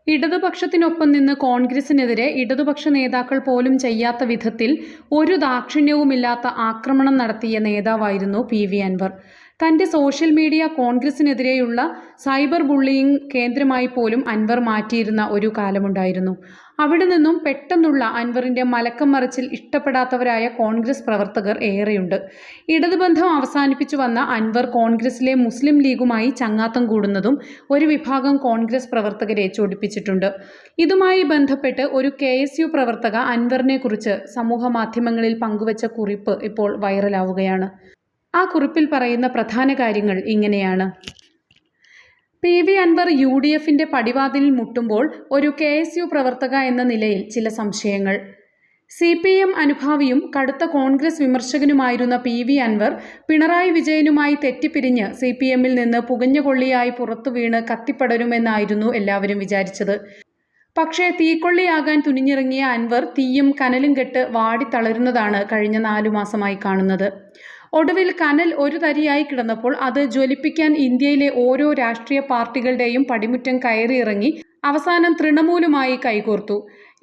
ഇടതുപക്ഷത്തിനൊപ്പം നിന്ന് കോൺഗ്രസിനെതിരെ ഇടതുപക്ഷ നേതാക്കൾ പോലും ചെയ്യാത്ത വിധത്തിൽ ഒരു ദാക്ഷിണ്യവുമില്ലാത്ത ആക്രമണം നടത്തിയ നേതാവായിരുന്നു പി.വി. അൻവർ. തന്റെ സോഷ്യൽ മീഡിയ കോൺഗ്രസിനെതിരെയുള്ള സൈബർ ബുള്ളിയിങ് കേന്ദ്രമായി പോലും അൻവർ മാറ്റിയിരുന്ന ഒരു കാലമുണ്ടായിരുന്നു. അവിടെ നിന്നും പെട്ടെന്നുള്ള അൻവറിന്റെ മലക്കം മറിച്ചിൽ ഇഷ്ടപ്പെടാത്തവരായ കോൺഗ്രസ് പ്രവർത്തകർ ഏറെയുണ്ട്. ഇടതുബന്ധം അവസാനിപ്പിച്ചു വന്ന അൻവർ കോൺഗ്രസിലെ മുസ്ലിം ലീഗുമായി ചങ്ങാത്തം കൂടുന്നതും ഒരു വിഭാഗം കോൺഗ്രസ് പ്രവർത്തകരെ ചൊടിപ്പിച്ചിട്ടുണ്ട്. ഇതുമായി ബന്ധപ്പെട്ട് ഒരു KSU പ്രവർത്തക അൻവറിനെ കുറിച്ച് സമൂഹ മാധ്യമങ്ങളിൽ പങ്കുവച്ച കുറിപ്പ് ഇപ്പോൾ വൈറലാവുകയാണ്. ആ കുറിപ്പിൽ പറയുന്ന പ്രധാന കാര്യങ്ങൾ ഇങ്ങനെയാണ്. പി.വി. അൻവർ UDFന്റെ പടിവാതിലിൽ മുട്ടുമ്പോൾ ഒരു KSU പ്രവർത്തക എന്ന നിലയിൽ ചില സംശയങ്ങൾ. CPM അനുഭാവിയും കടുത്ത കോൺഗ്രസ് വിമർശകനുമായിരുന്ന പി.വി. അൻവർ പിണറായി വിജയനുമായി തെറ്റിപ്പിരിഞ്ഞ് CPMൽ നിന്ന് പുകഞ്ഞുകൊള്ളിയായി പുറത്തു വീണ് കത്തിപ്പടരുമെന്നായിരുന്നു എല്ലാവരും വിചാരിച്ചത്. പക്ഷേ തീക്കൊള്ളിയാകാൻ തുനിഞ്ഞിറങ്ങിയ അൻവർ തീയും കനലും കെട്ട് വാടിത്തളരുന്നതാണ് കഴിഞ്ഞ 4 മാസമായി കാണുന്നത്. ഒടുവിൽ കനൽ ഒരു തരിയായി കിടന്നപ്പോൾ അത് ജ്വലിപ്പിക്കാൻ ഇന്ത്യയിലെ ഓരോ രാഷ്ട്രീയ പാർട്ടികളുടെയും പടിമുറ്റം കയറിയിറങ്ങി അവസാനം തൃണമൂലുമായി കൈകോർത്തു.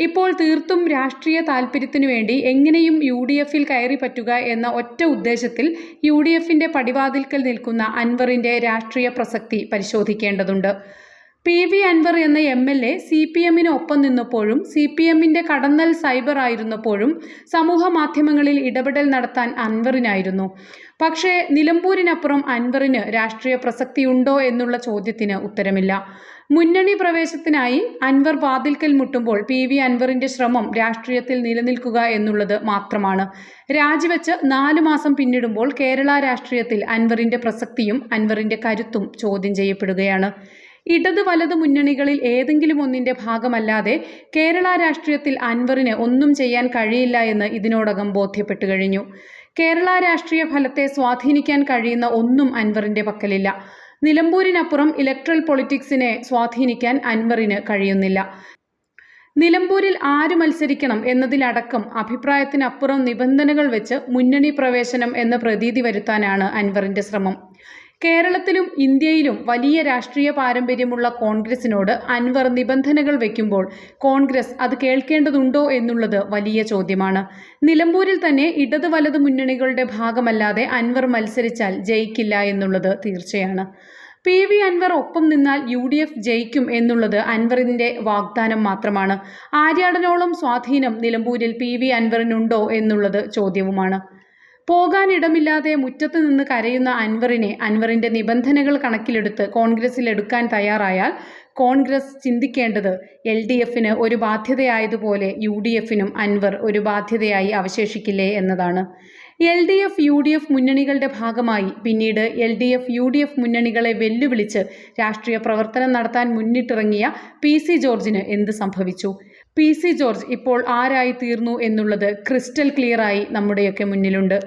ഇപ്പോൾ തീർത്തും രാഷ്ട്രീയ താൽപര്യത്തിനു വേണ്ടി എങ്ങനെയും UDFൽ കയറി പറ്റുക എന്ന ഒറ്റ ഉദ്ദേശത്തിൽ UDFന്റെ പടിവാതിൽക്കൽ നിൽക്കുന്ന അൻവറിന്റെ രാഷ്ട്രീയ പ്രസക്തി പരിശോധിക്കേണ്ടതുണ്ട്. പി.വി. അൻവർ എന്ന MLA CPMന് ഒപ്പം നിന്നപ്പോഴും CPMന്റെ കടന്നൽ സൈബർ ആയിരുന്നപ്പോഴും സമൂഹ മാധ്യമങ്ങളിൽ ഇടപെടൽ നടത്താൻ അൻവറിനായിരുന്നു. പക്ഷേ നിലമ്പൂരിനപ്പുറം അൻവറിന് രാഷ്ട്രീയ പ്രസക്തിയുണ്ടോ എന്നുള്ള ചോദ്യത്തിന് ഉത്തരമില്ല. മുന്നണി പ്രവേശത്തിനായി അൻവർ വാതിൽക്കൽ മുട്ടുമ്പോൾ പി.വി. അൻവറിന്റെ ശ്രമം രാഷ്ട്രീയത്തിൽ നിലനിൽക്കുക എന്നുള്ളത് മാത്രമാണ്. രാജിവെച്ച് 4 മാസം പിന്നിടുമ്പോൾ കേരള രാഷ്ട്രീയത്തിൽ അൻവറിന്റെ പ്രസക്തിയും അൻവറിന്റെ കരുത്തും ചോദ്യം ചെയ്യപ്പെടുകയാണ്. ഇടത് വലത് മുന്നണികളിൽ ഏതെങ്കിലും ഒന്നിന്റെ ഭാഗമല്ലാതെ കേരള രാഷ്ട്രീയത്തിൽ അൻവറിന് ഒന്നും ചെയ്യാൻ കഴിയില്ല എന്ന് ഇതിനോടകം ബോധ്യപ്പെട്ടു കഴിഞ്ഞു. കേരള രാഷ്ട്രീയ ഫലത്തെ സ്വാധീനിക്കാൻ കഴിയുന്ന ഒന്നും അൻവറിന്റെ പക്കലില്ല. നിലമ്പൂരിനപ്പുറം ഇലക്ട്രൽ പൊളിറ്റിക്സിനെ സ്വാധീനിക്കാൻ അൻവറിന് കഴിയുന്നില്ല. നിലമ്പൂരിൽ ആര് മത്സരിക്കണം എന്നതിലടക്കം അഭിപ്രായത്തിനപ്പുറം നിബന്ധനകൾ വെച്ച് മുന്നണി പ്രവേശനം എന്ന പ്രതീതി വരുത്താനാണ് അൻവറിന്റെ ശ്രമം. കേരളത്തിലും ഇന്ത്യയിലും വലിയ രാഷ്ട്രീയ പാരമ്പര്യമുള്ള കോൺഗ്രസിനോട് അൻവർ നിബന്ധനകൾ വയ്ക്കുമ്പോൾ കോൺഗ്രസ് അത് കേൾക്കേണ്ടതുണ്ടോ എന്നുള്ളത് വലിയ ചോദ്യമാണ്. നിലമ്പൂരിൽ തന്നെ ഇടത് വലത് മുന്നണികളുടെ ഭാഗമല്ലാതെ അൻവർ മത്സരിച്ചാൽ ജയിക്കില്ല എന്നുള്ളത് തീർച്ചയാണ്. പി.വി. അൻവർ ഒപ്പം നിന്നാൽ UDF ജയിക്കും എന്നുള്ളത് അൻവറിന്റെ വാഗ്ദാനം മാത്രമാണ്. ആര്യാടനോളം സ്വാധീനം നിലമ്പൂരിൽ പി.വി. അൻവറിനുണ്ടോ എന്നുള്ളത് ചോദ്യവുമാണ്. പോകാനിടമില്ലാതെ മുറ്റത്ത് നിന്ന് കരയുന്ന അൻവറിനെ അൻവറിന്റെ നിബന്ധനകൾ കണക്കിലെടുത്ത് കോൺഗ്രസിൽ എടുക്കാൻ തയ്യാറായാൽ കോൺഗ്രസ് ചിന്തിക്കേണ്ടത് LDFന് ഒരു ബാധ്യതയായതുപോലെ UDFനും അൻവർ ഒരു ബാധ്യതയായി അവശേഷിക്കില്ലേ എന്നതാണ്. LDF UDF മുന്നണികളുടെ ഭാഗമായി പിന്നീട് LDF UDF മുന്നണികളെ വെല്ലുവിളിച്ച് രാഷ്ട്രീയ പ്രവർത്തനം നടത്താൻ മുന്നിട്ടിറങ്ങിയ PC ജോർജിന് എന്ത് സംഭവിച്ചു? PC ജോർജ് ഇപ്പോൾ ആരായി തീർന്നു എന്നുള്ളത് ക്രിസ്റ്റൽ ക്ലിയറായി നമ്മുടെയൊക്കെ മുന്നിലുണ്ട്.